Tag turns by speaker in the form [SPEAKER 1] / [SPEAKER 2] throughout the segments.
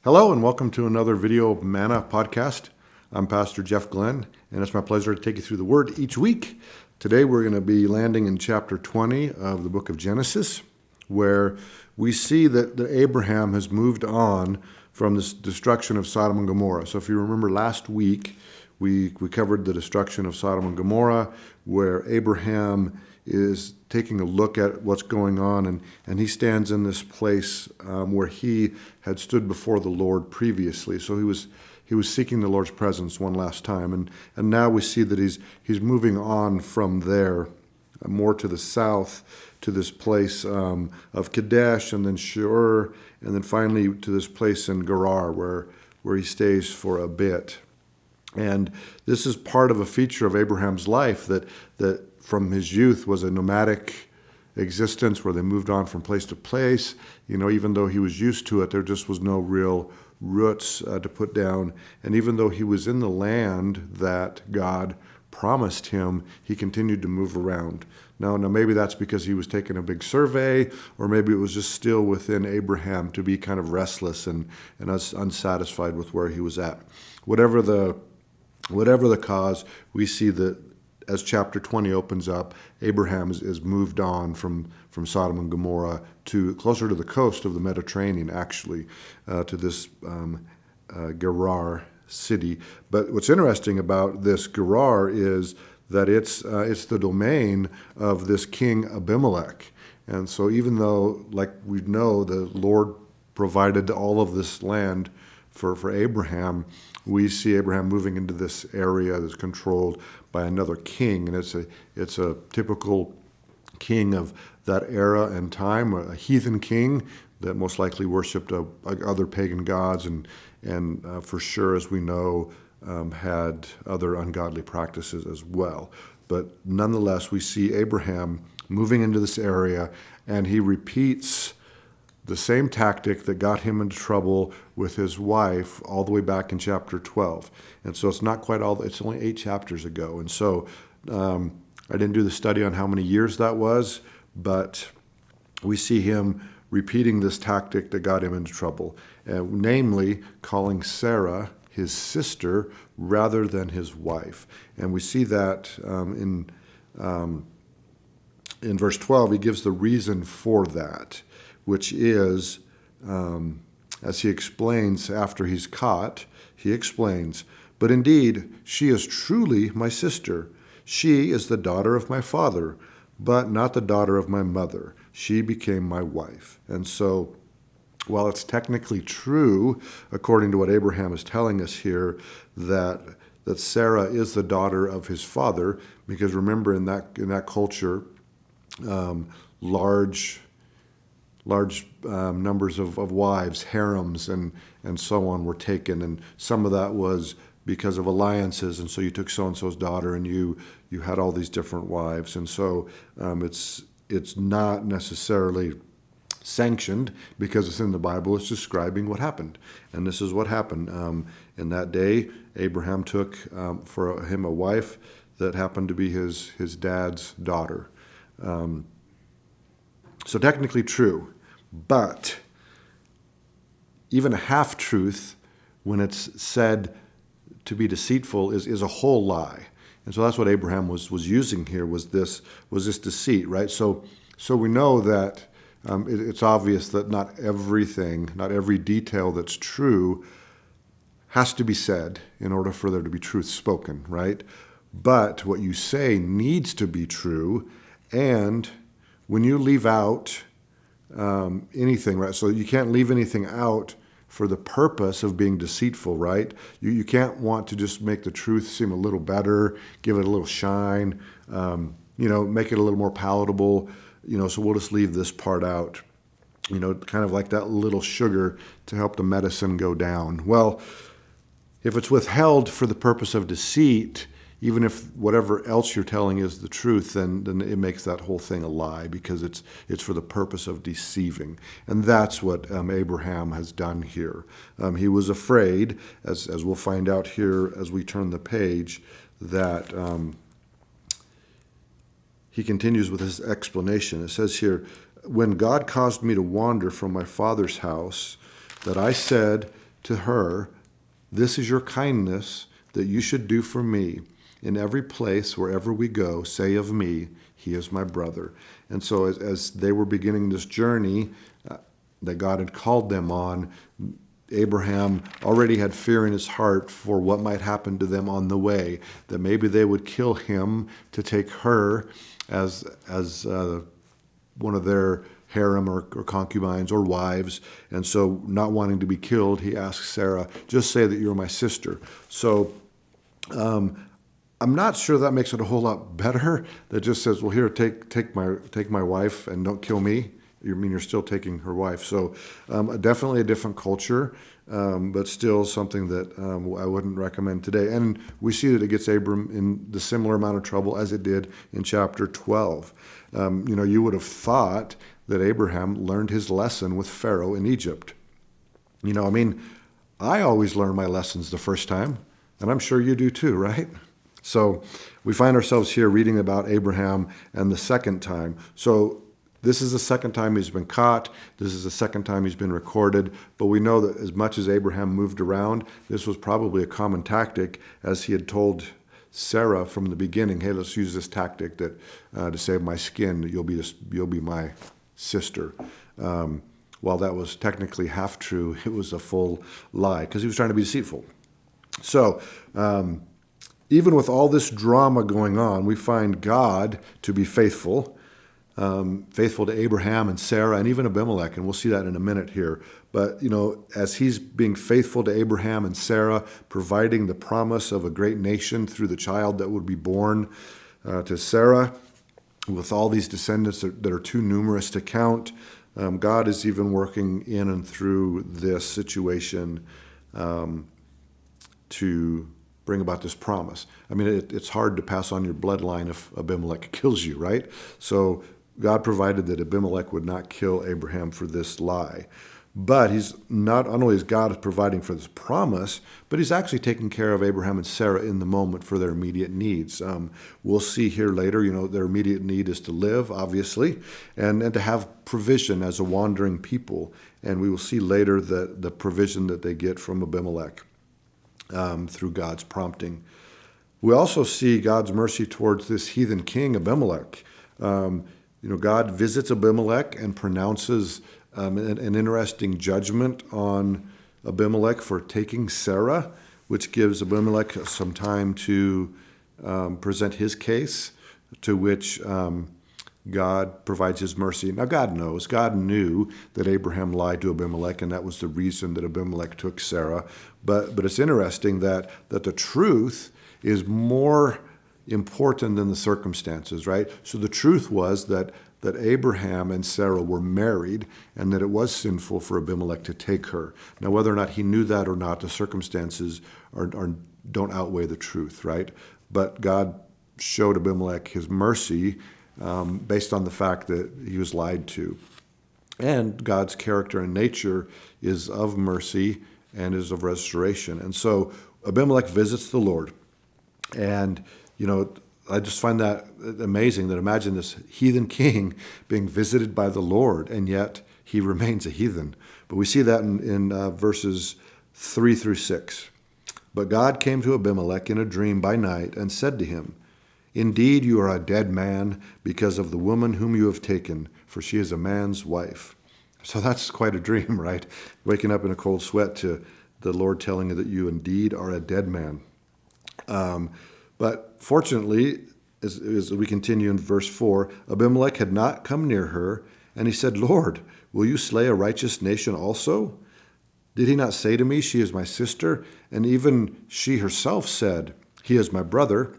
[SPEAKER 1] Hello and welcome to another video of Manna podcast. I'm Pastor Jeff Glenn, and it's my pleasure to take you through the Word each week. Today we're going to be landing in chapter 20 of the book of Genesis, where we see that Abraham has moved on from this destruction of Sodom and Gomorrah. So if you remember last week, we covered the destruction of Sodom and Gomorrah, where Abraham is taking a look at what's going on, and he stands in this place where he had stood before the Lord previously. So he was seeking the Lord's presence one last time, and now we see that he's moving on from there, more to the south, to this place of Kadesh, and then Shur, and then finally to this place in Gerar, where he stays for a bit. And this is part of a feature of Abraham's life that from his youth was a nomadic existence where they moved on from place to place. You know, even though he was used to it, there just was no real roots to put down. And even though he was in the land that God promised him, he continued to move around. Now maybe that's because he was taking a big survey, or maybe it was just still within Abraham to be kind of restless and unsatisfied with where he was at. Whatever the cause, we see that as chapter 20 opens up, Abraham is moved on from Sodom and Gomorrah to closer to the coast of the Mediterranean, actually, to this Gerar city. But what's interesting about this Gerar is that it's the domain of this king Abimelech. And so even though, like we know, the Lord provided all of this land for Abraham, we see Abraham moving into this area that's controlled by another king, and it's a typical king of that era and time, a heathen king that most likely worshipped other pagan gods, and for sure, as we know, had other ungodly practices as well. But nonetheless, we see Abraham moving into this area, and he repeats the same tactic that got him into trouble with his wife all the way back in chapter 12. And so it's not quite it's only 8 chapters ago. And so I didn't do the study on how many years that was, but we see him repeating this tactic that got him into trouble, namely calling Sarah his sister rather than his wife. And we see that in verse 12, he gives the reason for that, which is, as he explains after he's caught, he explains, "But indeed, she is truly my sister. She is the daughter of my father, but not the daughter of my mother. She became my wife." And so, while it's technically true, according to what Abraham is telling us here, that Sarah is the daughter of his father, because remember, in that culture, large numbers of wives, harems, and so on were taken, and some of that was because of alliances, and so you took so-and-so's daughter, and you had all these different wives, and so it's not necessarily sanctioned because it's in the Bible. It's describing what happened, and this is what happened. In that day, Abraham took for him a wife that happened to be his dad's daughter. So technically true, but even a half-truth, when it's said to be deceitful, is a whole lie. And so that's what Abraham was using here, was this deceit, right? So we know that it's obvious that not every detail that's true has to be said in order for there to be truth spoken, right? But what you say needs to be true, and when you leave out anything, right? So you can't leave anything out for the purpose of being deceitful, right? You can't want to just make the truth seem a little better, give it a little shine, make it a little more palatable, so we'll just leave this part out, kind of like that little sugar to help the medicine go down. Well, if it's withheld for the purpose of deceit, even if whatever else you're telling is the truth, then it makes that whole thing a lie, because it's for the purpose of deceiving. And that's what Abraham has done here. He was afraid, as we'll find out here as we turn the page, that he continues with his explanation. It says here, "When God caused me to wander from my father's house, that I said, to her, "This is your kindness that you should do for me. In every place, wherever we go, say of me, he is my brother." And so as they were beginning this journey that God had called them on, Abraham already had fear in his heart for what might happen to them on the way, that maybe they would kill him to take her as one of their harem or concubines or wives. And so not wanting to be killed, he asks Sarah, "Just say that you're my sister." So I'm not sure that makes it a whole lot better. That just says, "Well, here, take my wife and don't kill me." You mean you're still taking her wife? So definitely a different culture, but still something that I wouldn't recommend today. And we see that it gets Abram in the similar amount of trouble as it did in chapter 12. You would have thought that Abraham learned his lesson with Pharaoh in Egypt. I always learn my lessons the first time, and I'm sure you do too, right? So we find ourselves here reading about Abraham and the second time. So this is the second time he's been caught. This is the second time he's been recorded. But we know that as much as Abraham moved around, this was probably a common tactic, as he had told Sarah from the beginning, "Hey, let's use this tactic that to save my skin, you'll be my sister." While that was technically half true, it was a full lie because he was trying to be deceitful. So even with all this drama going on, we find God to be faithful. Faithful to Abraham and Sarah and even Abimelech, and we'll see that in a minute here. But, as he's being faithful to Abraham and Sarah, providing the promise of a great nation through the child that would be born to Sarah, with all these descendants that are too numerous to count, God is even working in and through this situation to bring about this promise. It's hard to pass on your bloodline if Abimelech kills you, right? So God provided that Abimelech would not kill Abraham for this lie. But he's not only is God providing for this promise, but he's actually taking care of Abraham and Sarah in the moment for their immediate needs. We'll see here later, their immediate need is to live, obviously, and to have provision as a wandering people. And we will see later the provision that they get from Abimelech through God's prompting. We also see God's mercy towards this heathen king, Abimelech. God visits Abimelech and pronounces an interesting judgment on Abimelech for taking Sarah, which gives Abimelech some time to present his case, to which God provides his mercy. Now, God knew that Abraham lied to Abimelech, and that was the reason that Abimelech took Sarah. But it's interesting that the truth is more important than the circumstances, right? So the truth was that Abraham and Sarah were married and that it was sinful for Abimelech to take her. Now, whether or not he knew that or not, the circumstances don't outweigh the truth, right? But God showed Abimelech his mercy based on the fact that he was lied to. And God's character and nature is of mercy and is of restoration. And so Abimelech visits the Lord. And I just find that amazing, that imagine this heathen king being visited by the Lord, and yet he remains a heathen. But we see that in verses 3 through 6. "But God came to Abimelech in a dream by night and said to him, 'Indeed, you are a dead man because of the woman whom you have taken, for she is a man's wife.'" So that's quite a dream, right? Waking up in a cold sweat to the Lord telling you that you indeed are a dead man. But fortunately, as we continue in verse 4, Abimelech had not come near her, and he said, "Lord, will you slay a righteous nation also? Did he not say to me, 'She is my sister'? And even she herself said, 'He is my brother.'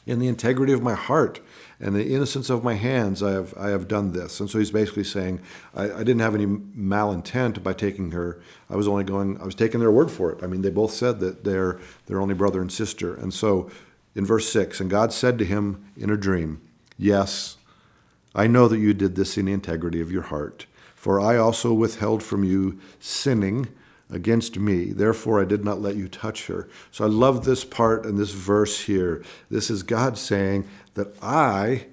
[SPEAKER 1] In the integrity of my heart and the innocence of my hands, I have done this." And so he's basically saying, I didn't have any malintent by taking her. I was taking their word for it. They both said that they're only brother and sister. And so in verse 6, "And God said to him in a dream, 'Yes, I know that you did this in the integrity of your heart, for I also withheld from you sinning against me. Therefore, I did not let you touch her.'" So I love this part and this verse here. This is God saying that I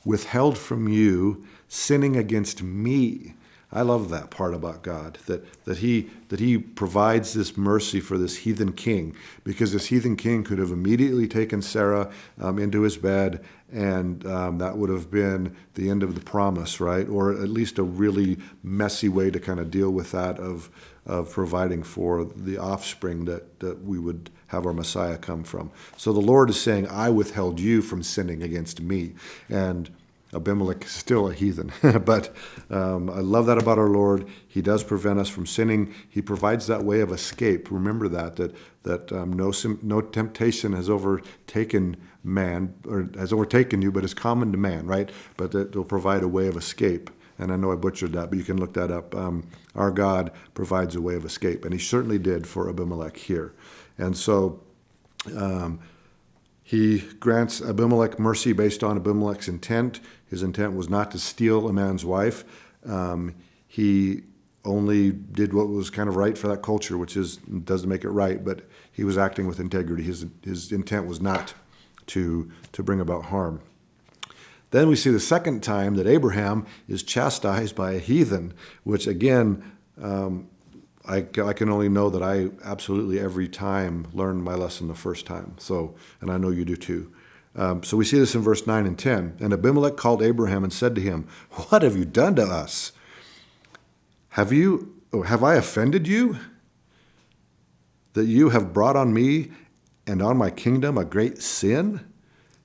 [SPEAKER 1] withheld from you sinning against me. I love that part about God, that he provides this mercy for this heathen king, because this heathen king could have immediately taken Sarah into his bed, and that would have been the end of the promise, right? Or at least a really messy way to kind of deal with that of providing for the offspring that we would have our Messiah come from. So the Lord is saying, I withheld you from sinning against me. And Abimelech is still a heathen. But I love that about our Lord. He does prevent us from sinning. He provides that way of escape. Remember that no temptation has overtaken man, or has overtaken you, but is common to man, right? But that will provide a way of escape. And I know I butchered that, but you can look that up. Our God provides a way of escape, and he certainly did for Abimelech here. And so he grants Abimelech mercy based on Abimelech's intent. His intent was not to steal a man's wife. He only did what was kind of right for that culture, which doesn't make it right, but he was acting with integrity. His intent was not to bring about harm. Then we see the second time that Abraham is chastised by a heathen, which again, I can only know that I absolutely every time learn my lesson the first time. So, and I know you do too. So we see this in verse 9 and 10. And Abimelech called Abraham and said to him, "What have you done to us? Have I offended you, that you have brought on me and on my kingdom a great sin?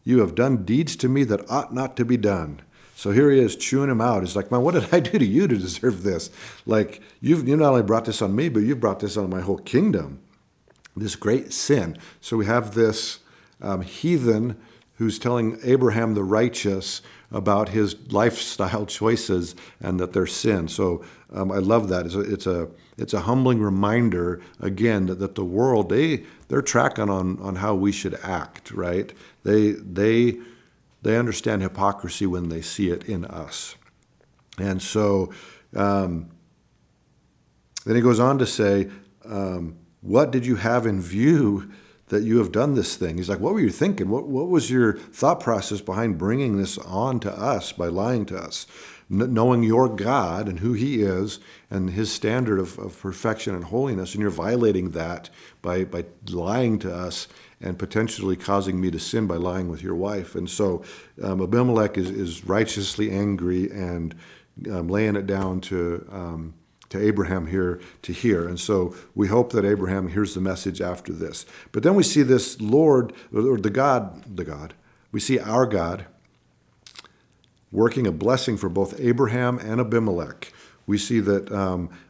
[SPEAKER 1] You have done deeds to me that ought not to be done." So here he is chewing him out. He's like, "Man, what did I do to you to deserve this? Like, you not only brought this on me, but you've brought this on my whole kingdom, this great sin." So we have this heathen who's telling Abraham the righteous about his lifestyle choices and that they're sin. So I love that. It's a humbling reminder, again, that the world, they're tracking on how we should act, right? They understand hypocrisy when they see it in us. And so then he goes on to say, what did you have in view that you have done this thing? He's like, what were you thinking? What was your thought process behind bringing this on to us by lying to us? Knowing your God and who he is and his standard of perfection and holiness, and you're violating that by lying to us and potentially causing me to sin by lying with your wife. And so Abimelech is righteously angry and laying it down to Abraham here to hear. And so we hope that Abraham hears the message after this. But then we see this Lord, or the God, we see our God working a blessing for both Abraham and Abimelech. We see that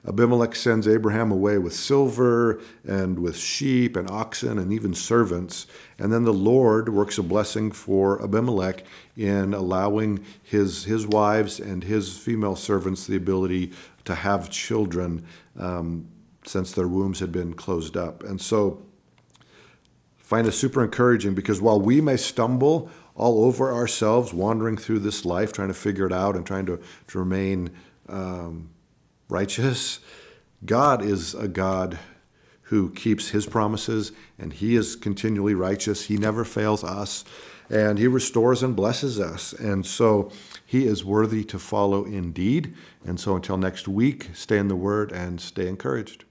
[SPEAKER 1] Abimelech sends Abraham away with silver and with sheep and oxen and even servants. And then the Lord works a blessing for Abimelech in allowing his wives and his female servants the ability to have children since their wombs had been closed up. And so find it super encouraging, because while we may stumble all over ourselves, wandering through this life, trying to figure it out and trying to remain righteous, God is a God who keeps his promises, and he is continually righteous. He never fails us, and he restores and blesses us. And so he is worthy to follow indeed. And so until next week, stay in the word and stay encouraged.